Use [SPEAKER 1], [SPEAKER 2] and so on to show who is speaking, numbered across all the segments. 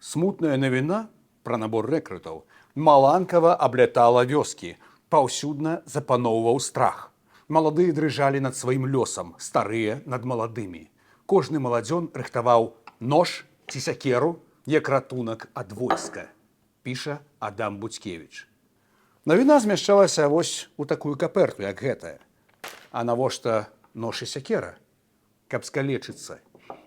[SPEAKER 1] Смутная навіна пра набор рэкрутаў маланкава аблятала вёскі, паўсюдна запаноўваў страх. Маладыя дрыжалі над сваім лёсам, старыя над маладымі. Кожны маладзён рыхтаваў нож ці сякеру, як ратунак ад войска, піша Адам Буцкевіч. Навіна змяшчалася вось у такую каперту, як гэтая. А навошта нож і сякера? Каб скалечыцца.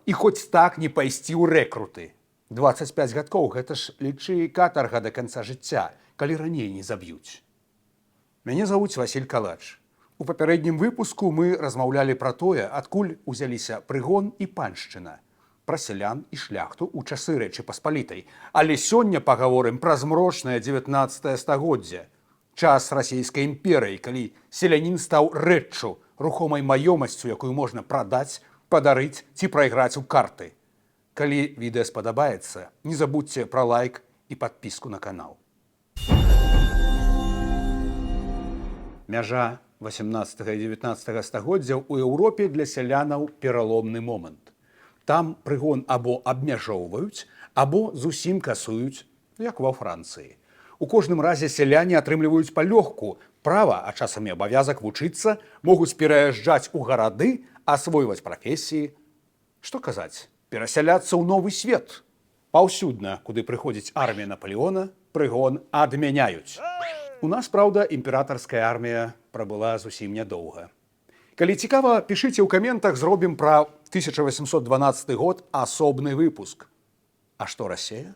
[SPEAKER 1] І хоць так не пайсці ў рэкруты. 25 гадкоў – гэта ж, лічы, катарга да канца жыцця, калі раней не заб'юць. Мяне завуць Васіль Калач. У папярэднім выпуску мы размаўлялі пра тое, адкуль узяліся прыгон і паншчына, пра сялян і шляхту ў часы Рэчы Паспалітай. Але сёння пагаворым пра змрочнае 19 стагоддзе, час расійскай імперыі, калі селянін стаў рэччу, рухомай маёмасцю, якую можна прадаць, падарыць ці прайграць у карты. Калі відэа спадабаецца, не забудзьце пра лайк і падпіску на канал. Мяжа 18 і 19 стагоддзяў у Еўропе для сялянаў пераломны момант. Там прыгон або абмяжоўваюць, або зусім касуюць, як ва Францыі. У кожным разе сяляне атрымліваюць палёгку, права, а часам і абавязак вучыцца, могуць пераязджаць у гарады, асвойваць прафесіі. Што казаць? Перасяляцца ў новы свет. Паўсюдна, куды прыходзіць армія Наполеона, прыгон адмяняюць. У нас, праўда, імператарская армія прабыла зусім нядоўга. Калі цікава, пішыце ў каментах, зробім пра 1812 год асобны выпуск. А што Расія?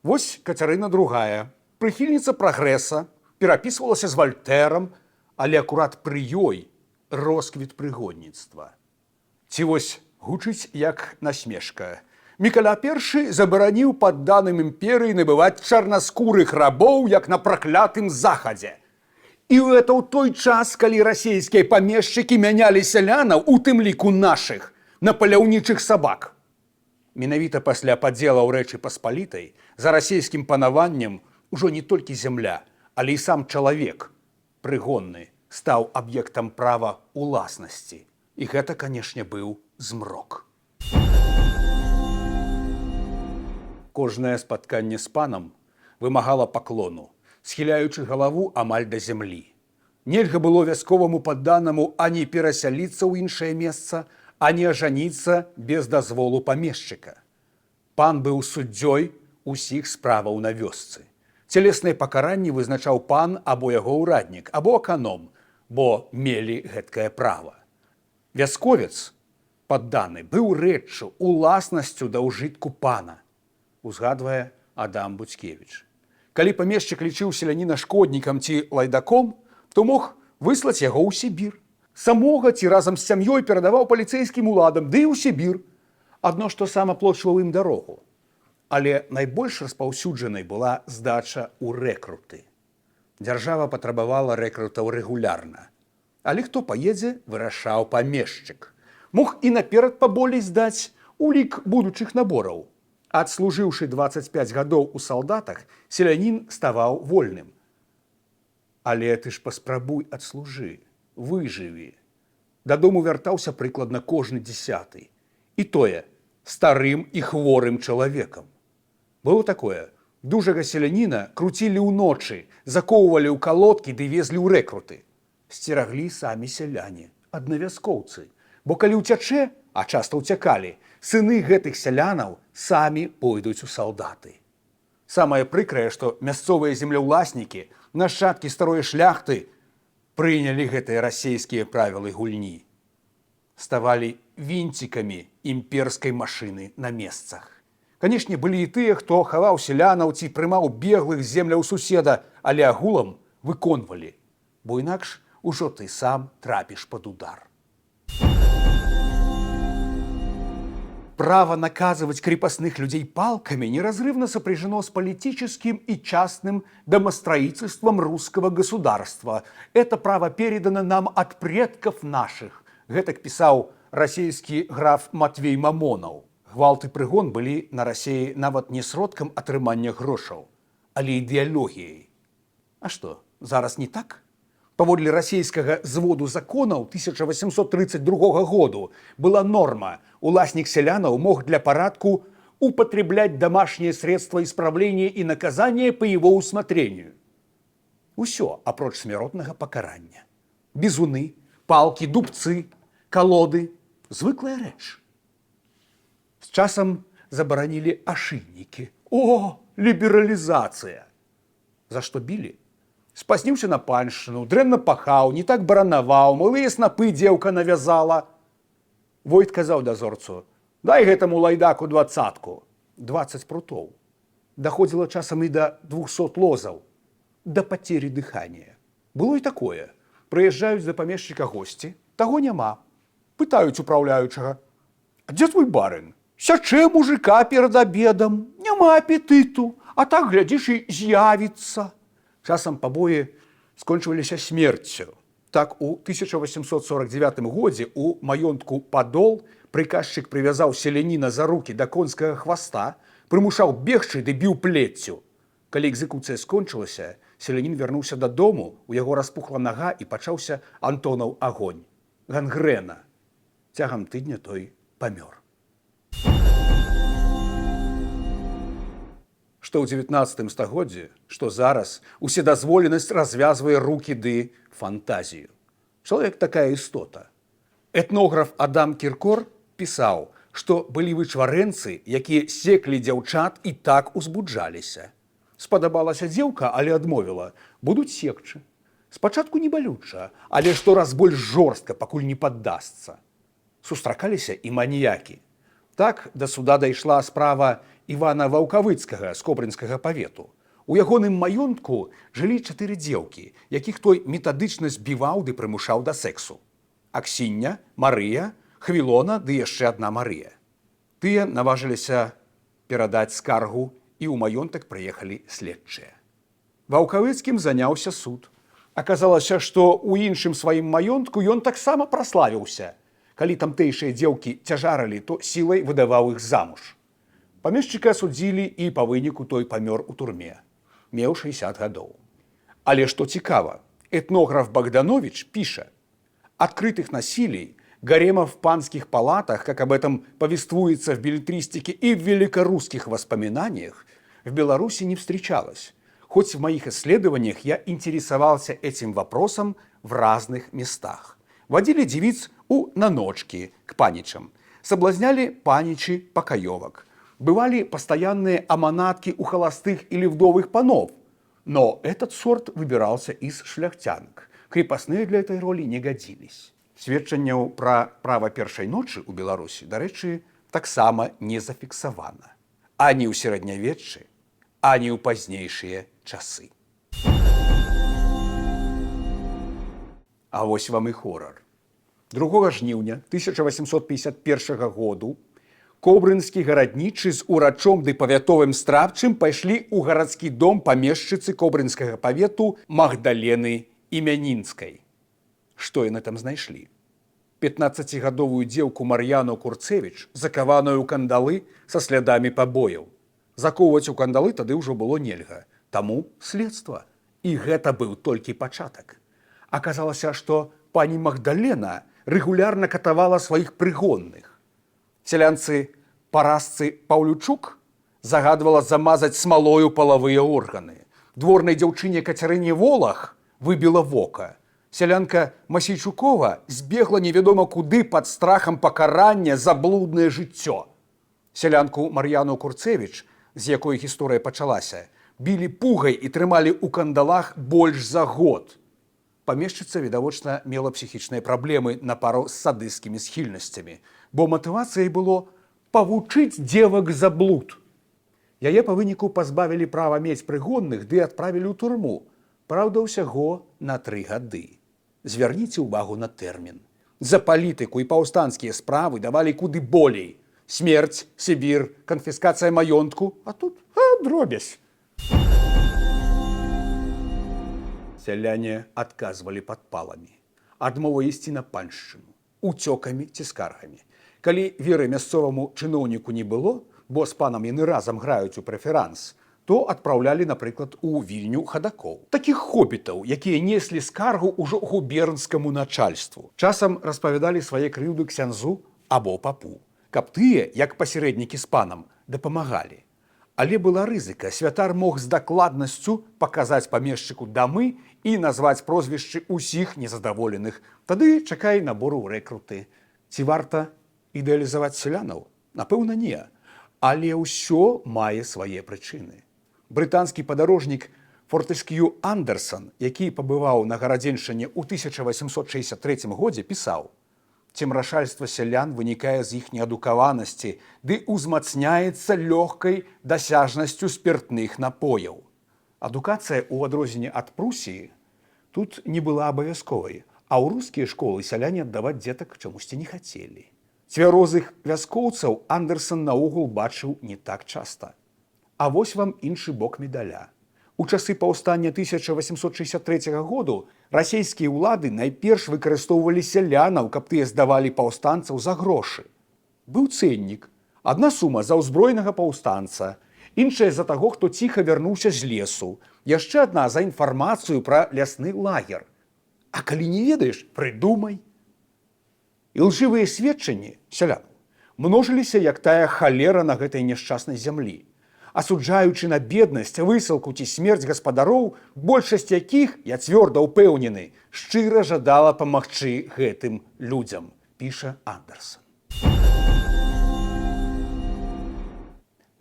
[SPEAKER 1] Вось Кацярына II, прыхільніца прагрэса, перапісвалася з Вальтэрам, але акурат пры ёй росквіт прыгодніцтва. Ці вось гучыць як насмешка. Мікаля I забараніў падданым імперыі набываць чарнаскурых рабоў, як на праклятым захадзе. І гэта ў той час, калі расійскія памешчыкі мянялі сялянаў, у тым ліку нашых, на паляўнічых сабак. Менавіта пасля падзелаў Рэчы Паспалітай за расійскім панаваннем ужо не толькі зямля, але і сам чалавек, прыгонны, стаў аб'ектам права уласнасці. І гэта, канешне, быў змрок. Кожнае спатканне з панам вымагала паклону, схіляючы галаву амаль да зямлі. Нельга было вясковаму падданаму ані перасяліцца ў іншае месца, ані ажаніцца без дазволу памешчыка. Пан быў суддзёй усіх справаў на вёсцы. Цялесныя пакаранні вызначаў пан або яго ўраднік, або аканом, бо мелі гэткае права. Вясковец, падданы, быў рэччу, уласнасцю да ўжытку пана, узгадвае Адам Буцкевіч. Калі памешчык лічыў селяніна шкоднікам ці лайдаком, то мог выслаць яго ў Сібір. Самога ці разам з сям'ёй перадаваў паліцэйскім уладам, ды і ў Сібір. Адно што сам аплочваў ім дарогу. Але найбольш распаўсюджанай была здача ў рэкруты. Дзяржава патрабавала рэкрутаў рэгулярна. Але хто паедзе, вырашаў памешчык. Мог і наперад паболей здаць у лік будучых набораў. Адслужыўшы 25 гадоў у салдатах, селянін ставаў вольным. Але ты ж паспрабуй адслужы, выжыві. Дадому вяртаўся прыкладна кожны 10. І тое, старым і хворым чалавекам. Было такое, дужага селяніна круцілі ўночы, закоўвалі ў калодкі ды везлі ў рэкруты. Сцераглі самі сяляне, аднавяскоўцы. Бо калі ўцячэ, а часта ўцякалі, сыны гэтых сялянаў самі пойдуць у салдаты. Самае прыкрае, што мясцовыя землеўласнікі, нашчадкі старой шляхты, прынялі гэтыя расейскія правілы гульні. Ставалі вінцікамі імперскай машыны на месцах. Канешне, былі і тыя, хто хаваў сялянаў ці прымаў беглых земляў суседа, але агулам выконвалі, бо інакш ужо ты сам трапіш пад удар. Право наказывать крепостных людей палками неразрывно сопряжено с политическим и частным домостроительством русского государства. Это право передано нам от предков наших. Гэтак писал российский граф Матвей Мамонов. Гвалт и прыгон были на России нават не сродкам атрымання грошаў, але ідэалогіяй. А что, зараз не так? Паводле расійскага зводу законаў 1832 году была норма. Уласнік сялянаў мог для парадку употреблять домашние средства исправления и наказания по его усмотрению. Усё апроч смяротнага пакарання. Бізуны, палкі, дубцы, калоды – звыклая рэч. З часам забаранілі ашыннікі. О, лібералізацыя! За што білі? Спазніўся на паншчыну, дрэнна пахаў, не так баранаваў, малыя снапы дзеўка навязала. Войт казаў дазорцу: дай гэтаму лайдаку 20-ку. 20 прутоў. Даходзіла часам і да 200 лозаў. Да пацері дыхання. Было і такое. Прыязджаюць да памешчыка госці, таго няма. Пытаюць управляючага: а дзе твой барын? Сячэ мужика перад абедам, няма апетыту, а так, глядзіш, і з'явіцца. Часам пабоі скончваліся смерцю. Так, у 1849 годзе у маёнтку Падол прыказчык прывязаў селяніна за рукі да конскага хваста, прымушаў бегчы ды біў плеццю. Калі экзекуцыя скончылася, селянін вярнуўся дадому, у яго распухла нага і пачаўся Антонаў агонь. Гангрэна. Цягам тыдня той памёр. Што ў 19 стагоддзі, што зараз уседазволенасць развязвае рукі ды фантазію. Чалавек такая істота. Этнограф Адам Кіркор пісаў, што былі вычварэнцы, якія секлі дзяўчат і так узбуджаліся. Спадабалася дзеўка, але адмовіла: будуць секчы. Спачатку не балюча, але штораз больш жорстка, пакуль не паддасца. Сустракаліся і маніякі. Так да суда дайшла справа Івана Ваўкавыцкага з Кобрынскага павету. У ягоным маёнтку жылі 4 дзеўкі, якіх той метадычна збіваў ды прымушаў да сэксу. Аксіння, Марыя, Хвілона ды яшчэ адна Марыя. Тыя наважыліся перадаць скаргу, і ў маёнтак прыехалі следчыя. Ваўкавыцкім заняўся суд. Аказалася, што ў іншым сваім маёнтку ён таксама праславіўся. Калі тамтэйшыя дзеўкі цяжарылі, то сілай выдаваў іх замуж. Памешчыка асудзілі, і па выніку той памёр у турме. Меў 60 гадоў. Але што цікава, этнограф Богданович піша: «Открытых насилий, гаремов в панских палатах, как об этом повествуется в беллетристике и в великорусских воспоминаниях, в Беларуси не встречалось. Хоть в моих исследованиях я интересовался этим вопросом в разных местах. Водили девиц на ночки к паничам, соблазняли паничи покоевок. Бывали постоянные аманатки у холостых или вдовых панов. Но этот сорт выбирался из шляхтянок. Крепостные для этой роли не годились». Сведчанняў пра права першай ночы ў Беларусі, дарэчы, таксама не зафіксавана. Ані ў сярэднявеччы, ані ў пазнейшыя часы. А вось вам і хорар. 2 жніўня 1851 году кобрынскі гараднічы з урачом ды павятовым страбчым пайшлі ў гарадскі дом памешчыцы Кобрынскага павету Магдалены Імянінскай. Што яны там знайшлі? 15-гадовую дзеўку Мар'яну Курцевіч, закаваную ў кандалы са слядамі пабояў. Закоўваць у кандалы тады ўжо было нельга. Таму следства. І гэта быў толькі пачатак. Аказалася, што пані Магдалена рэгулярна катавала сваіх прыгонных. Сялянцы Парасцы Паўлючук загадвала замазаць смалою палавыя органы. Дворнай дзяўчыне Кацярыне Волах выбіла вока. Сялянка Масейчукова збегла невядома куды пад страхам пакарання за блуднае жыццё. Сялянку Мар'яну Курцевіч, з якой гісторыя пачалася, білі пугай і трымалі ў кандалах больш за год. Памешчыца, відавочна, мела псіхічныя праблемы на пару з садысцкімі схільнасцямі, бо матывацыяй было павучыць дзевак за блуд. Яе па выніку пазбавілі права мець прыгонных ды адправілі ў турму. Праўда, ўсяго на 3 гады. Звярніце ўвагу на тэрмін. За палітыку і паўстанцкія справы давалі куды болей. Смерць, Сібір, канфіскацыя маёнтку, а тут дробязь. Сяляне адказвалі падпаламі, адмова ісці на паншчыну, уцёкамі ці скаргамі. Калі веры мясцоваму чыноўніку не было, бо з панам яны разам граюць у прэферанс, то адпраўлялі, напрыклад, у Вільню хадакоў. Такіх хобітаў, якія неслі скаргу ўжо губернскаму начальству. Часам распавядалі свае крыўды ксяндзу або папу, каб тыя, як пасярэднікі з панам, дапамагалі. Але была рызыка. Святар мог з дакладнасцю паказаць памешчыку дамы і назваць прозвішчы ўсіх незадаволеных. Тады чакай набору рэкруты. Ці варта ідэалізаваць сялянаў? Напэўна, не. Але ўсё мае свае прычыны. Брытанскі падарожнік Фортэскью Андерсон, які пабываў на гарадзеншчыне ў 1863 годзе, пісаў: «Цемрашальства сялян вынікае з іх неадукаванасці ды ўзмацняецца лёгкай дасяжнасцю спіртных напояў». Адукацыя, у адрозненне ад Прусіі, тут не была абавязковай, а ў рускія школы сяляне аддаваць дзетак чамусьці не хацелі. Цвярозых вяскоўцаў Андерсон наогул бачыў не так часта. А вось вам іншы бок медаля. У часы паўстання 1863 году расійскія ўлады найперш выкарыстоўвалі сялянаў, каб тыя здавалі паўстанцаў за грошы. Быў цэннік. Адна сума за ўзброенага паўстанца, іншая за таго, хто ціха вярнуўся з лесу, яшчэ адна за інфармацыю пра лясны лагер. А калі не ведаеш, прыдумай. І лжывыя сведчанні сялянаў множыліся, як тая халера на гэтай няшчаснай зямлі. Асуджаючы на беднасць, высылку ці смерць гаспадароў, большасць якіх, я цвёрда ўпэўнены, шчыра жадала памагчы гэтым людзям, піша Андерсон.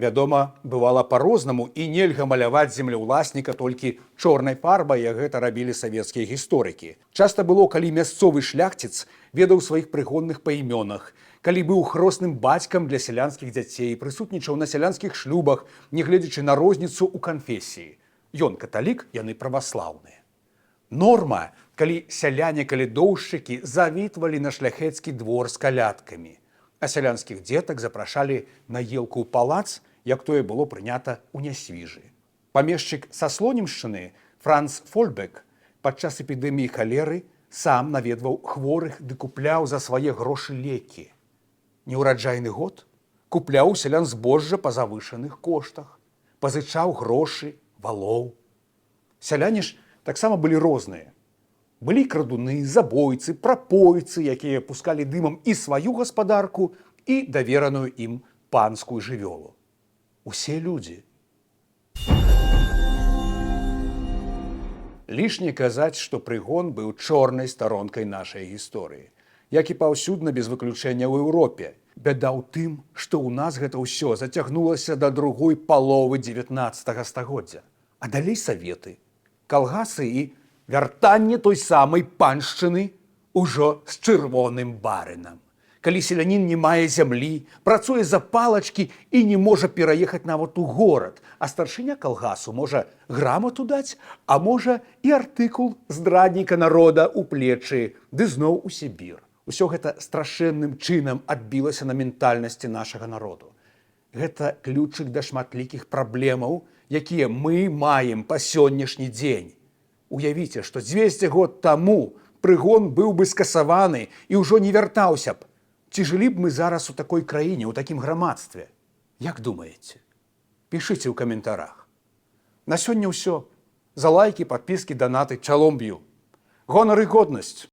[SPEAKER 1] Вядома, бывала па-рознаму і нельга маляваць землеўласніка толькі чорнай фарбай, як гэта рабілі савецкія гісторыкі. Часта было, калі мясцовы шляхціц ведаў сваіх прыгонных па імёнах, калі быў хросным бацькам для сялянскіх дзяцей, прысутнічаў на сялянскіх шлюбах, нягледзячы на розніцу ў канфесіі. Ён каталік, яны праваслаўныя. Норма, калі сяляне-калядоўшчыкі завітвалі на шляхецкі двор з калядкамі, а сялянскіх дзетак запрашалі на елку ў палац, як тое было прынята ў Нясвіжы. Памешчык са Слонімшчыны Франц Фольбек падчас эпідэміі халеры сам наведваў хворых ды купляў за свае грошы лекі. Неўраджайны год купляў у сялян збожжа па завышаных коштах, пазычаў грошы, валоў. Сяляне ж таксама былі розныя. Былі крадуны, забойцы, прапойцы, якія пускалі дымам і сваю гаспадарку, і давераную ім панскую жывёлу. Усе людзі. Лішне казаць, што прыгон быў чорнай старонкай нашай гісторыі, як і паўсюдна без выключэння ў Еўропе. Бяда ў тым, што ў нас гэта ўсё зацягнулася да другой паловы 19 стагоддзя. А далей саветы, калгасы і вяртанне той самай паншчыны ўжо з чырвоным барынам. Калі селянін не мае зямлі, працуе за палачкі і не можа пераехаць нават у горад, а старшыня калгасу можа грамату даць, а можа і артыкул здрадніка народа ў плечы, ды зноў у Сібір. Усё гэта страшэнным чынам адбілася на ментальнасці нашага народу. Гэта ключык да шматлікіх праблемаў, якія мы маем па сённяшні дзень. Уявіце, што 200 год таму прыгон быў бы скасаваны і ўжо не вяртаўся б. Ці жылі б мы зараз у такой краіне, у такім грамадстве? Як думаеце? Пішыце ў каментарах. На сёння ўсё. За лайкі, падпіскі, данаты, чалом б'ю. Гонар і годнасць!